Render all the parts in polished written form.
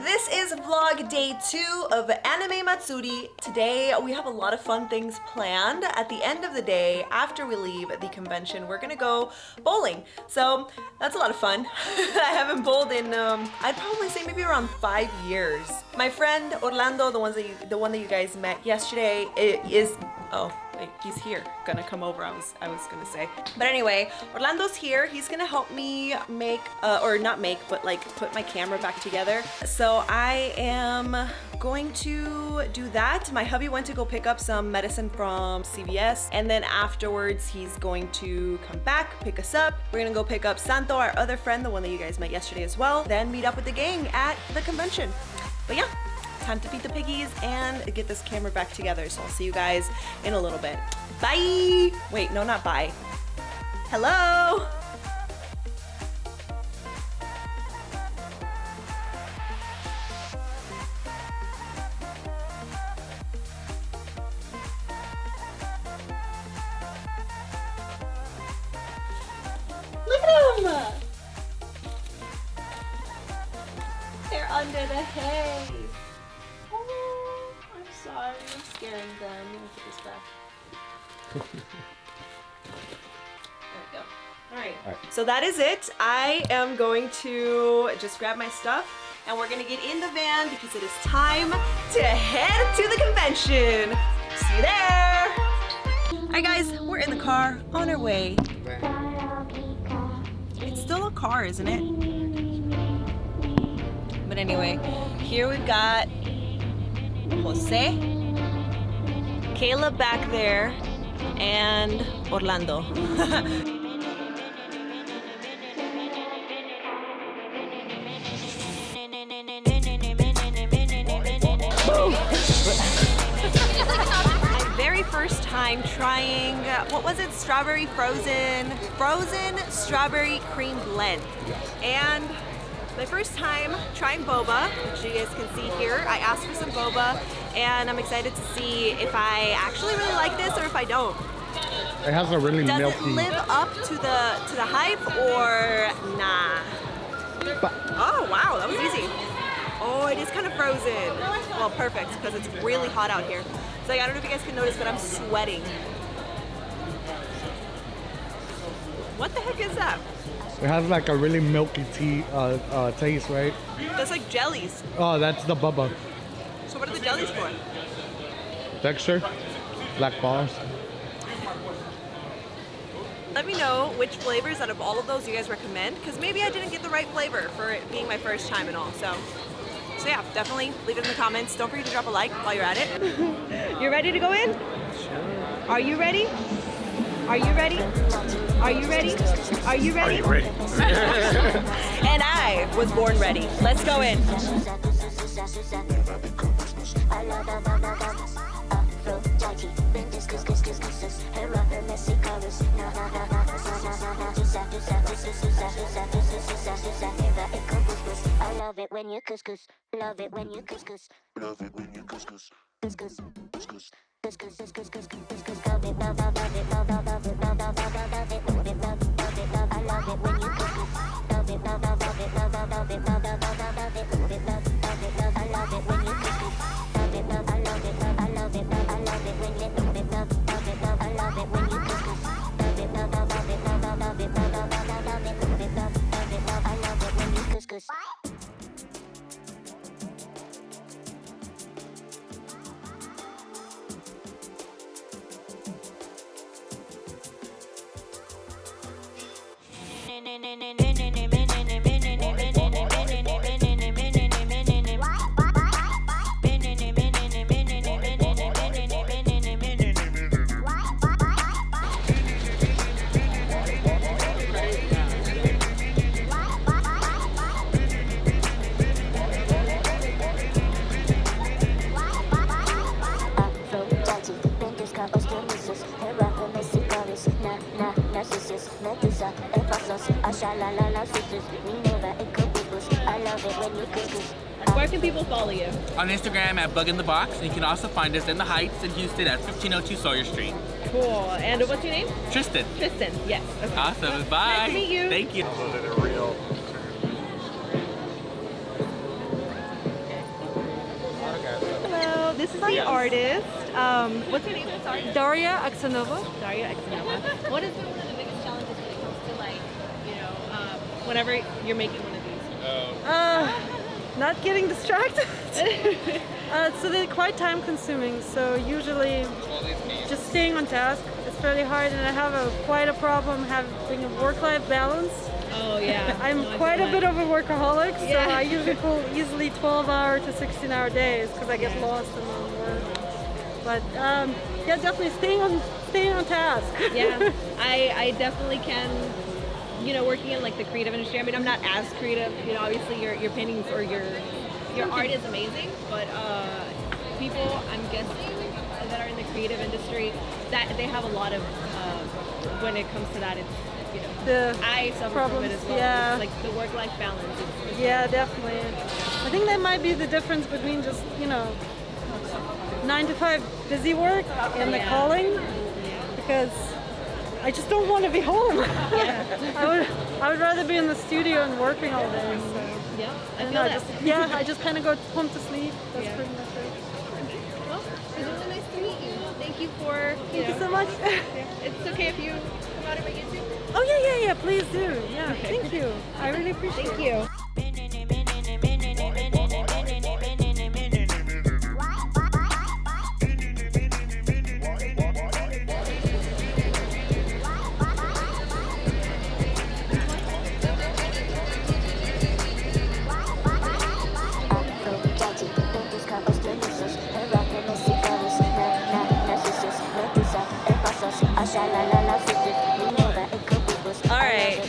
this is vlog day 2 of Anime Matsuri. Today we have a lot of fun things planned. At the end of the day, after we leave the convention, we're gonna go bowling. So that's a lot of fun. I haven't bowled in, I'd probably say maybe around 5 years. My friend Orlando, the one that you guys met yesterday, wait, he's here. Gonna come over, I was gonna say. But anyway, Orlando's here. He's gonna help me make, or not make, but like put my camera back together. So I am going to do that. My hubby went to go pick up some medicine from CVS, and then afterwards he's going to come back, pick us up. We're gonna go pick up Santo, our other friend, the one that you guys met yesterday as well, then meet up with the gang at the convention. But yeah, time to feed the piggies and get this camera back together. So I'll see you guys in a little bit. Bye! Wait, no, not bye. Hello! Look at them! They're under the hay. Oh, I'm sorry, I'm scaring them. Let me put this back. There we go. All right. So that is it. I am going to just grab my stuff and we're gonna get in the van because it is time to head to the convention. See you there. All right, guys, we're in the car on our way. It's still a car, isn't it? But anyway, here we've got Jose, Caleb back there, and Orlando. My very first time trying, what was it? Strawberry frozen strawberry cream blend. And my first time trying boba, which you guys can see here. I asked for some boba, and I'm excited to see if I actually really like this or if I don't. It has a really milky. Does it live up to the hype or nah? Oh wow, that was easy. Oh, it is kind of frozen. Well, perfect, because it's really hot out here. So I don't know if you guys can notice, but I'm sweating. What the heck is that? It has like a really milky taste, right? That's like jellies. Oh, that's the bubba. So what are the jellies for? Texture, black bars. Let me know which flavors out of all of those you guys recommend, because maybe I didn't get the right flavor for it being my first time and all. So yeah, definitely leave it in the comments. Don't forget to drop a like while you're at it. You ready to go in? Sure. Are you ready? Are you ready? Are you ready? Are you ready? Are you ready? And I was born ready. Let's go in. I love it when you couscous. Love it when you couscous. Love it when you couscous. Couscous. Couscous. Couscous. Couscous. Couscous. Love it. Love it. Love it. Love it. Love it. Love it. Love it. Love it. Love it. Love it. I love it when you couscous. Love it. Love it. Love it. Love it. Love it. Love it. Love it. Love it. Love it. Love it. I love it when you couscous. Love it. Love. I love it. Love. I love it. Love. I love it when you love it. Love. Love it. Love. I love it when you couscous. Love it. Love. I love it. Love. I love it. Love. I love it. Love it. Love it. Love. I love it when you couscous. Where can people follow you? On Instagram at Bug in the Box, and you can also find us in the Heights in Houston at 1502 Sawyer Street. Cool. And what's your name? Tristan. Tristan, yes. Okay. Awesome. Bye. Nice to meet you. Thank you. this is the artist. What's your name? Sorry. Daria Aksanova. Daria Aksanova. What has been one of the biggest challenges when it comes to like, whenever you're making one of these? Not getting distracted. So they're quite time consuming. So usually just staying on task is fairly hard, and I have quite a problem having a work-life balance. Oh yeah. I'm quite a bit of a workaholic, so I usually pull easily 12-hour to 16-hour days because I get lost in my own work. But yeah, definitely staying on task. Yeah, I definitely can. Working in like the creative industry. I mean, I'm not as creative. Obviously your paintings or your art is amazing, but people, I'm guessing, that are in the creative industry, that they have a lot of when it comes to that, it's I suffer from it as well. Yeah. It's like the work-life balance. Yeah, definitely. I think that might be the difference between just 9 to 5 busy work and the calling, because I just don't want to be home. Yeah. I would rather be in the studio and working all day. So. Yeah, I just kind of go home to sleep. That's pretty much it. Well, it was really nice to meet you. Thank you for. Thank you so much. It's okay if you come out of my YouTube. Oh yeah, please do. Yeah, thank you. I really appreciate it. Thank you. Alright.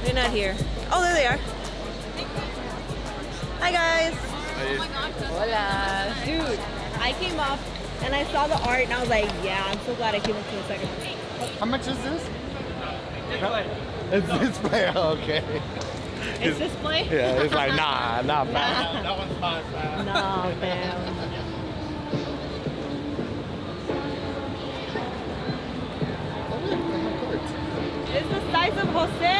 They're not here. Oh, there they are. Hi, guys. Hola. Dude, I came up and I saw the art and I was like, yeah, I'm so glad I came up to the second one. How much is this? It's display. Okay. It's display? Yeah, it's like nah, man. That one's fine. No, man. It's the size of Jose.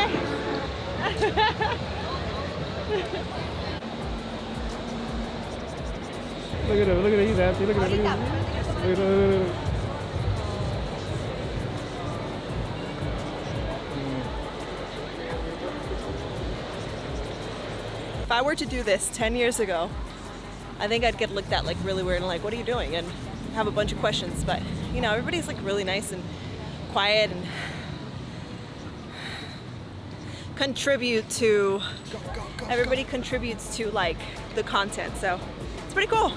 Look at him, he's happy. Look at him. Look at him. If I were to do this 10 years ago, I think I'd get looked at like really weird and like, what are you doing? And have a bunch of questions. But everybody's like really nice and quiet and everybody contributes to like the content. So it's pretty cool.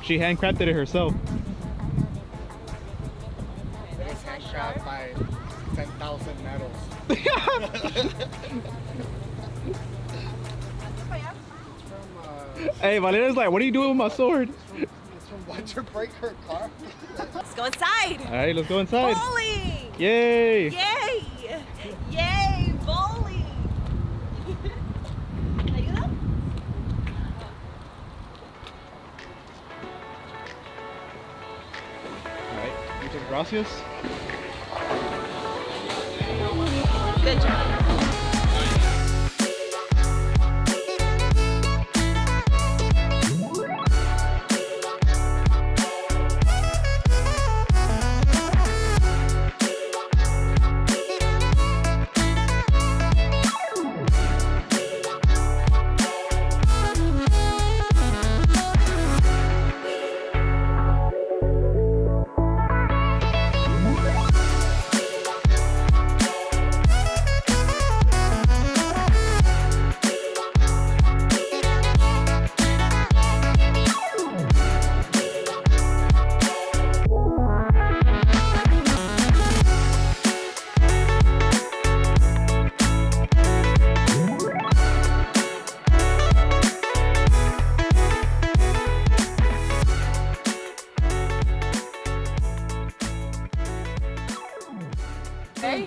She handcrafted it herself. It's handcrafted by 10,000 metals. Hey, Valeria's like, what are you doing with my sword? It's from Watch Her Break Her Car. Let's go inside. All right, let's go inside. Bowling. Yay! Yay! Yay! Bowling. ¿Ayuda? All right, muchas gracias. Good job.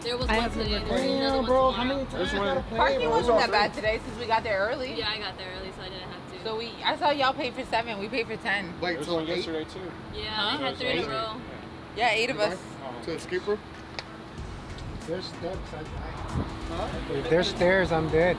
There was one today. There was another one Bro, tomorrow. how many times you want to play? Parking wasn't that bad today since we got there early. Yeah, I got there early, so I didn't have to. So I saw y'all paid for 7. We paid for 10. Wait, till 8? Yesterday too. Yeah, they had 3 in a row. Yeah, 8 of us. To escape room? there's steps, if there's stairs, I'm dead.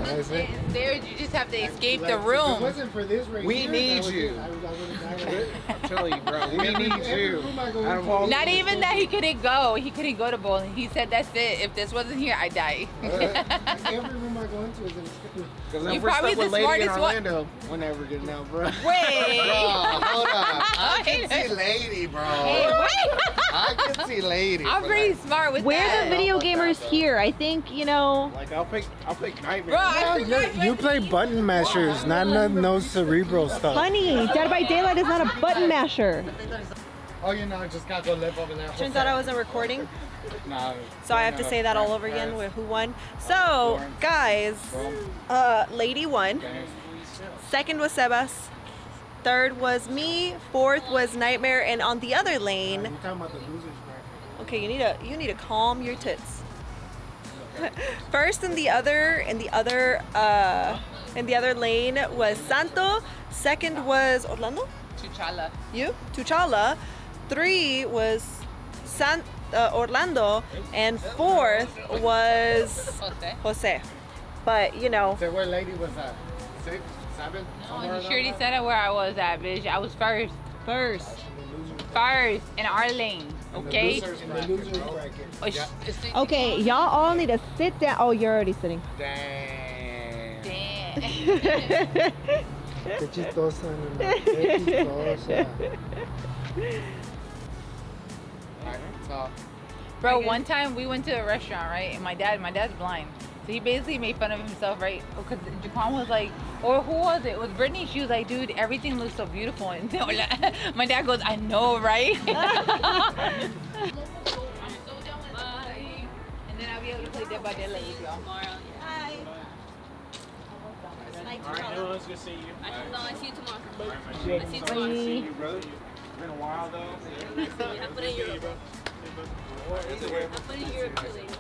That's it. Stairs, you just have to escape the If it room. wasn't for this right We here, need I would- you. I would've died. I'm telling you, bro. We need Every you. room I go Out of into, all- Not even that he couldn't go. He couldn't go to bowling. He said, that's it. If this wasn't here, I die. every room I go into is in Because You if we're probably stuck with the Lady in smartest one. Orlando, we're never getting out, bro. Wait. Bro, hold on. I can see Lady, bro. Hey, wait. I can see Lady. I'm but pretty like, smart with We're that. the video like that, gamers though. here. I think, you know. Like I'll pick Nightmare. Bro, I You play button mashers, not no cerebral stuff. Honey, Dead by Daylight is not a button masher. Oh, you know, just gotta go live over there. Turns out I wasn't recording, Nah, so I have to say that all over again with who won. So, guys, Lady won. Second was Sebas. Third was me. Fourth was Nightmare. And on the other lane, You're talking about the losers bracket. okay, you need to calm your tits. First in the other lane was Santo. Second was Orlando. Chuchala. You? Tuchala. 3 was Orlando, and 4th was Jose. Jose. But you know, So where Lady was at? 6, 7? No, you sure already said it where I was at, bitch. I was first. First in our lane. Okay? In the losers bracket. Oh, Okay, y'all all need to sit down. Oh, you're already sitting. Damn. Damn. Qué chistosa, nena. Qué chistosa. Alright, so Bro, one time we went to a restaurant, right? And my dad's blind. So he basically made fun of himself, right? Because Jaquan was like, or who was it? It was Brittany. She was like, dude, everything looks so beautiful. And my dad goes, I know, right? And then I'll be able to play Dead by Daylight with y'all. I see you tomorrow. I see you tomorrow. It's been a while though. I put in Europe. I put in Europe too late.